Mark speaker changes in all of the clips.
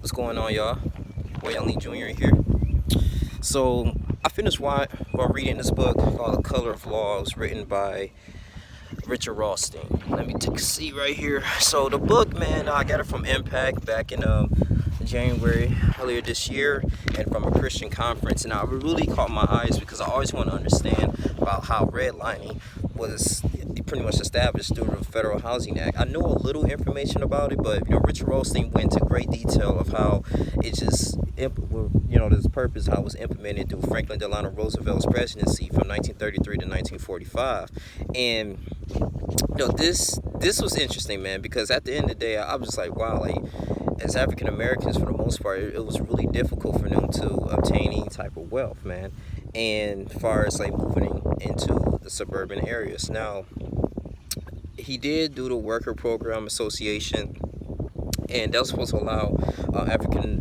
Speaker 1: What's going on, y'all? Boy, Young Lee Jr. here. So, I finished while reading this book called The Color of Law. It was written by Richard Rothstein. Let me take a seat right here. So, the book, man, I got it from Impact back in January earlier this year, and from a Christian conference. And it really caught my eyes because I always want to understand about how redlining was pretty much established through the Federal Housing Act. I know a little information about it, but Richard Rothstein went into great detail of how it just this purpose, how it was implemented through Franklin Delano Roosevelt's presidency from 1933 to 1945. And this was interesting, man, because at the end of the day, I was just like, wow, like as African Americans, for the most part, it was really difficult for them to obtain any type of wealth, man. And as far as like moving into the suburban areas. Now, he did do the Worker Program Association, and that was supposed to allow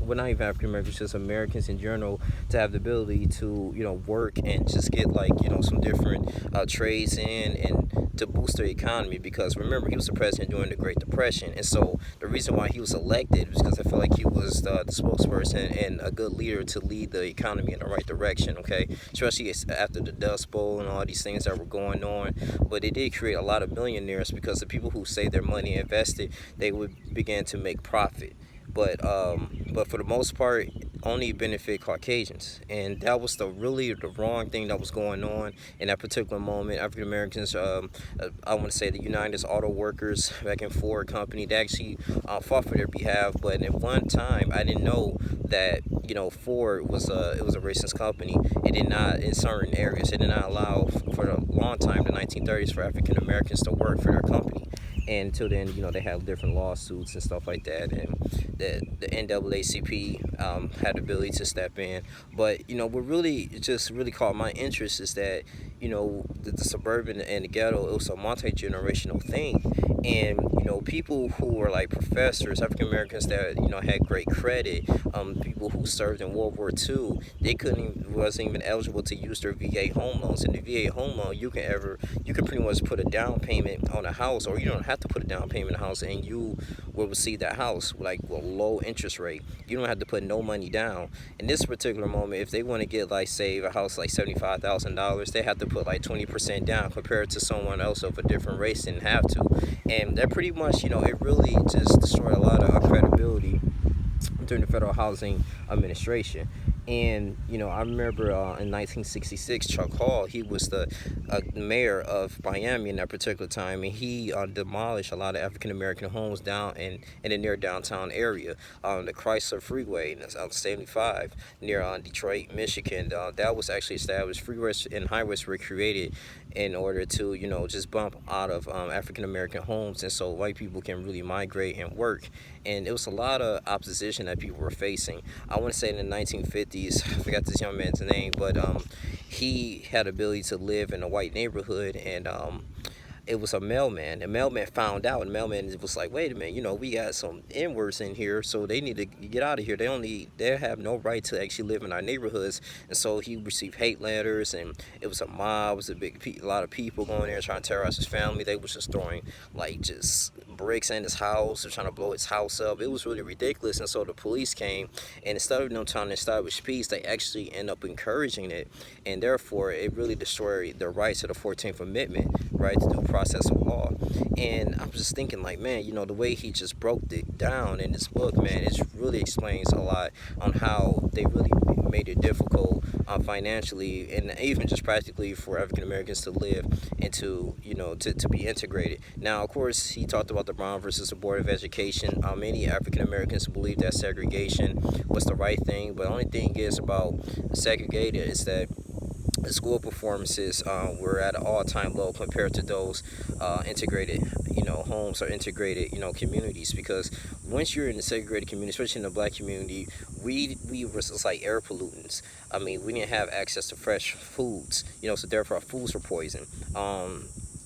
Speaker 1: not even African Americans, just Americans in general, to have the ability to, work and just get like, some different trades in and to boost their economy. Because remember, he was the president during the Great Depression, and so the reason why he was elected was because I feel like he was the spokesperson and a good leader to lead the economy in the right direction. Okay, especially after the Dust Bowl and all these things that were going on. But it did create a lot of millionaires because the people who saved their money and invested, they would begin to make profit. But for the most part, only benefit Caucasians, and that was the wrong thing that was going on in that particular moment. African Americans, I want to say the United Auto Workers back in Ford Company, they actually fought for their behalf. But at one time, I didn't know that Ford was it was a racist company. It did not, in certain areas, it did not allow for a long time, the 1930s, for African Americans to work for their company. And until then, they had different lawsuits and stuff like that, and the NAACP had the ability to step in. But what really caught my interest is that the suburban and the ghetto, it was a multi-generational thing. And people who were like professors, African Americans that had great credit, people who served in World War II, they wasn't even eligible to use their VA home loans. And the VA home loan, you can pretty much put a down payment on a house, or you don't have to put a down payment on a house, and you will receive that house like a low interest rate. You don't have to put no money down. In this particular moment, if they want to get like save a house like $75,000, they have to put like 20% down compared to someone else of a different race didn't have to. And that pretty much, it really just destroyed a lot of credibility during the Federal Housing Administration. And I remember in 1966, Chuck Hall, he was the mayor of Miami in that particular time, and he demolished a lot of African American homes down in the near downtown area, the Chrysler Freeway, and that's on 75 near Detroit, Michigan. That was actually established. Freeways and highways were created in order to just bump out of African American homes, and so white people can really migrate and work. And it was a lot of opposition that people were facing. I want to say in the 1950s, I forgot this young man's name, but he had the ability to live in a white neighborhood, and it was a mailman. The mailman found out, and the mailman was like, wait a minute, we got some N-words in here, so they need to get out of here. They have no right to actually live in our neighborhoods. And so he received hate letters, and it was a mob. It was a lot of people going there trying to terrorize his family. They was just throwing like just bricks in his house. They're trying to blow his house up. It was really ridiculous. And so the police came, and instead of them trying to establish peace, they actually end up encouraging it, and therefore it really destroyed the rights of the 14th Amendment, right, to due process of law. And I'm just thinking, like, man, the way he just broke it down in this book, man, it really explains a lot on how they really made it difficult financially and even just practically for African Americans to live and to be integrated. Now, of course, he talked about the Brown versus the Board of Education. Many African Americans believe that segregation was the right thing, but the only thing is about segregated is that the school performances were at an all-time low compared to those integrated, homes or integrated, communities. Because once you're in the segregated community, especially in the black community, we were just like air pollutants. I mean, we didn't have access to fresh foods, so therefore our foods were poisoned.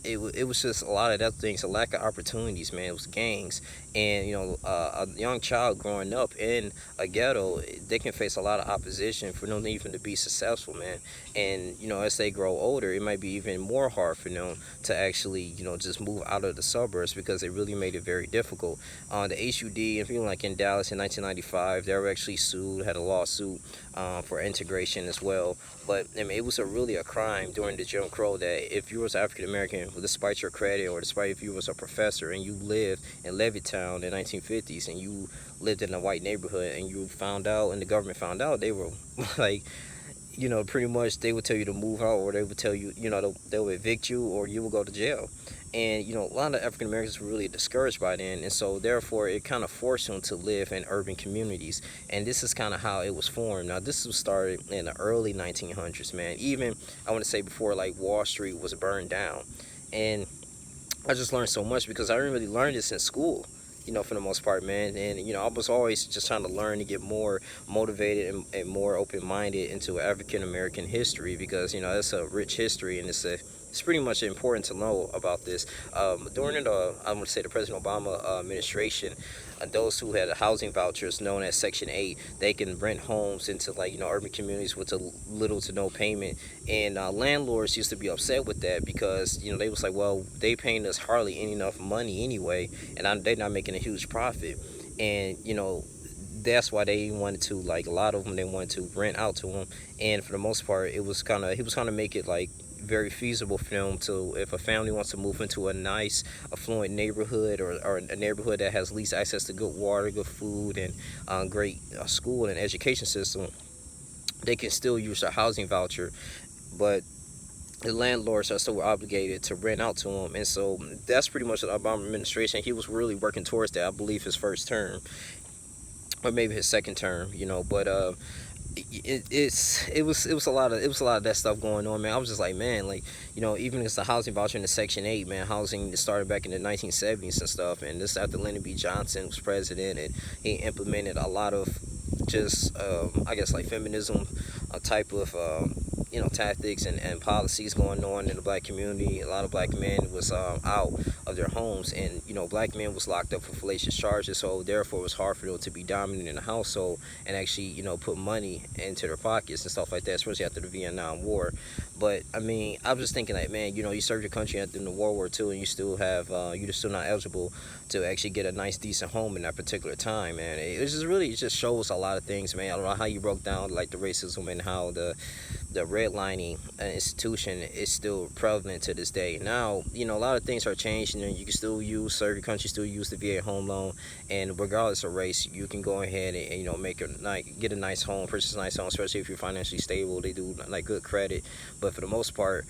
Speaker 1: it was just a lot of other things, a lack of opportunities, man. It was gangs, and a young child growing up in a ghetto, they can face a lot of opposition for them even to be successful, man. And as they grow older, it might be even more hard for them to actually just move out of the suburbs because they really made it very difficult. The HUD and people like in Dallas in 1995, they were actually sued, had a lawsuit for integration as well. But I mean, it was really a crime during the Jim Crow that if you was African American, despite your credit or despite if you was a professor and you lived in Levittown in the 1950s and you lived in a white neighborhood and you found out and the government found out, they were like, pretty much they would tell you to move out, or they would tell you, they would evict you, or you will go to jail. And a lot of African Americans were really discouraged by then, and so therefore it kind of forced them to live in urban communities. And this is kind of how it was formed. Now this was started in the early 1900s, man. Even I want to say before like Wall Street was burned down, and I just learned so much because I didn't really learn this in school, for the most part, man. And, I was always just trying to learn to get more motivated and more open-minded into African American history because, it's a rich history and it's pretty much important to know about this. During I want to say the President Obama administration, those who had housing vouchers known as Section 8, they can rent homes into urban communities with a little to no payment. And landlords used to be upset with that because they was like, well, they paying us hardly enough money anyway, and they're not making a huge profit. And that's why they wanted to, like, a lot of them, they wanted to rent out to them. And for the most part, he was kind of make it like very feasible for them to, if a family wants to move into a nice affluent neighborhood or a neighborhood that has least access to good water, good food, and great school and education system, they can still use their housing voucher, but the landlords are still obligated to rent out to them. And so that's pretty much the Obama administration. He was really working towards that, I believe, his first term or maybe his second term, but it was a lot of that stuff going on, man. I was just like, man, like, even as the housing voucher in the Section 8, man, housing started back in the 1970s and stuff, and this after Lyndon B. Johnson was president, and he implemented a lot of just I guess like feminism type of tactics and policies going on in the black community. A lot of black men was out of their homes, and black men was locked up for fallacious charges, so therefore it was hard for them to be dominant in the household and actually put money into their pockets and stuff like that, especially after the Vietnam War. But I mean, I was just thinking like, man, you served your country after the World War II, and you still have you're still not eligible to actually get a nice decent home in that particular time, man. It just shows a lot of things, man. I don't know how you broke down like the racism and how the redlining institution is still prevalent to this day. Now, a lot of things are changed, and you can still serve your country, still use the VA home loan, and regardless of race, you can go ahead and make get a nice home, purchase a nice home, especially if you're financially stable. They do like good credit, but for the most part,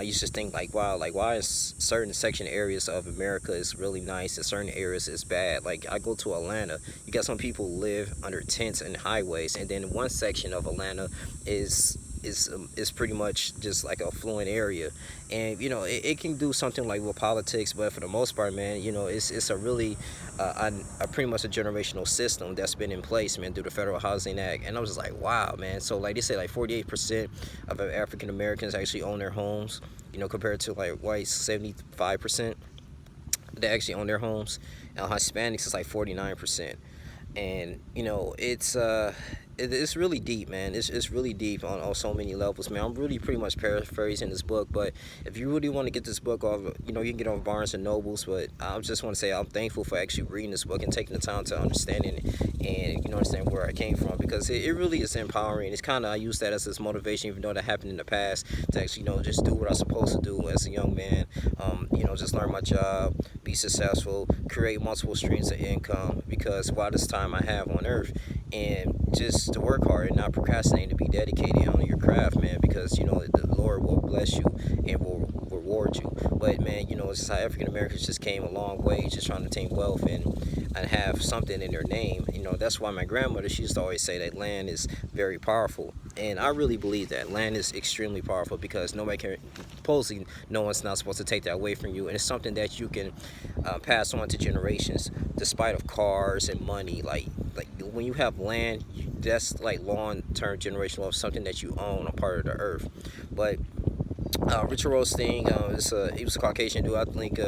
Speaker 1: you just think like, wow, like why is certain section areas of America is really nice and certain areas is bad? Like I go to Atlanta, you got some people live under tents and highways, and then one section of Atlanta is pretty much just like a affluent area. And it can do something like with politics, but for the most part, man, it's a really pretty much a generational system that's been in place, man, through the Federal Housing Act. And I was just like, wow, man. So like they say, like 48% of African Americans actually own their homes, compared to like whites, 75% they actually own their homes, and Hispanics is like 49%. And it's really deep, man. It's really deep on so many levels, man. I'm really pretty much paraphrasing this book, but if you really want to get this book off, you can get on Barnes and Nobles. But I just want to say I'm thankful for actually reading this book and taking the time to understand it and understand where I came from, because it really is empowering. It's kind of, I use that as this motivation, even though that happened in the past, to actually just do what I'm supposed to do as a young man. Just learn my job, be successful, create multiple streams of income, because while this time I have on earth, and just to work hard and not procrastinate, to be dedicated on your craft, man, because the Lord will bless you and will reward you. But man, it's just how African Americans just came a long way, just trying to attain wealth and have something in their name. That's why my grandmother, she used to always say that land is very powerful, and I really believe that land is extremely powerful, because nobody can, supposedly no one's not supposed to take that away from you, and it's something that you can pass on to generations, despite of cars and money. Like when you have land, that's like long-term generational wealth, something that you own, a part of the earth. But Richard Rothstein, he was a Caucasian dude. I think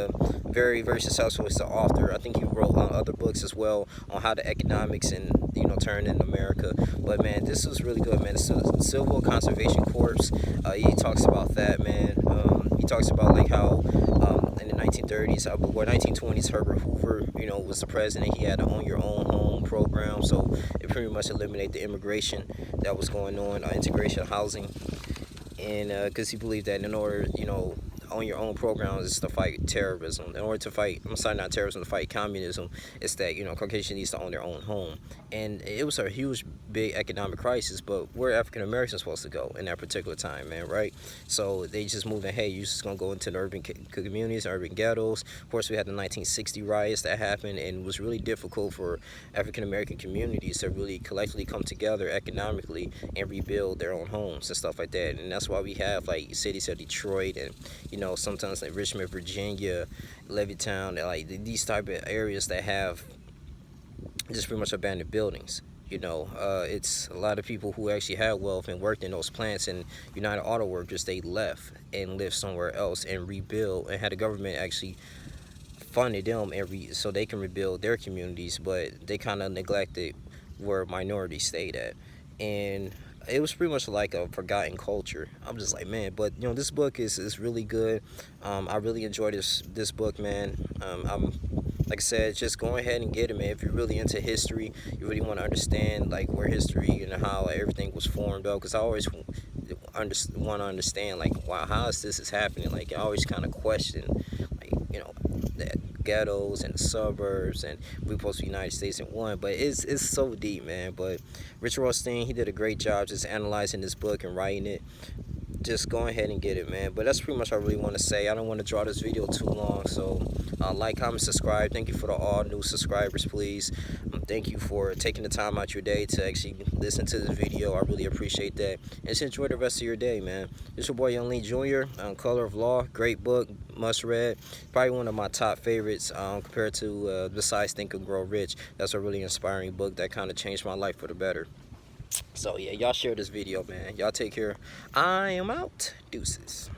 Speaker 1: very, very successful as an author. I think he wrote other books as well on how the economics and turn in America. But man, this was really good, man. The Civil Conservation Corps. He talks about that, man. He talks about like how in the 1930s or 1920s, Herbert Hoover, was the president. He had an own your own home program, so it pretty much eliminated the immigration that was going on, integration housing, and because he believed that in order, on your own program is to fight terrorism. In order to fight, I'm sorry, not terrorism, to fight communism, it's that Caucasian needs to own their own home. And it was a huge, big economic crisis. But where African Americans supposed to go in that particular time, man, right? So they just moved in. Hey, you just gonna go into the urban communities, urban ghettos. Of course, we had the 1960 riots that happened, and it was really difficult for African American communities to really collectively come together economically and rebuild their own homes and stuff like that. And that's why we have like cities of Detroit and sometimes like Richmond, Virginia, Levittown, like these type of areas that have just pretty much abandoned buildings. It's a lot of people who actually had wealth and worked in those plants, and United Auto Workers, they left and lived somewhere else and rebuild, and had the government actually funded them so they can rebuild their communities, but they kind of neglected where minorities stayed at. And it was pretty much like a forgotten culture. I'm just like, man, but this book is really good. I really enjoyed this book, man. I'm like I said, just go ahead and get it, man. If you're really into history, you really want to understand like where history and how everything was formed up. Because I always want to understand like, wow, how is this is happening? Like I always kind of question, like the ghettos and the suburbs, and we supposed to be United States in one. But it's so deep, man. But Richard Rothstein, he did a great job just analyzing this book and writing it. Just go ahead and get it, man. But that's pretty much what I really want to say. I don't want to draw this video too long, so like, comment, subscribe. Thank you for all new subscribers, please. Thank you for taking the time out your day to actually listen to this video. I really appreciate that. And just enjoy the rest of your day, man. This is your boy Young Lee Jr. Color of Law. Great book, must read. Probably one of my top favorites compared to besides Think and Grow Rich. That's a really inspiring book that kind of changed my life for the better. So yeah, y'all share this video, man. Y'all take care. I am out. Deuces.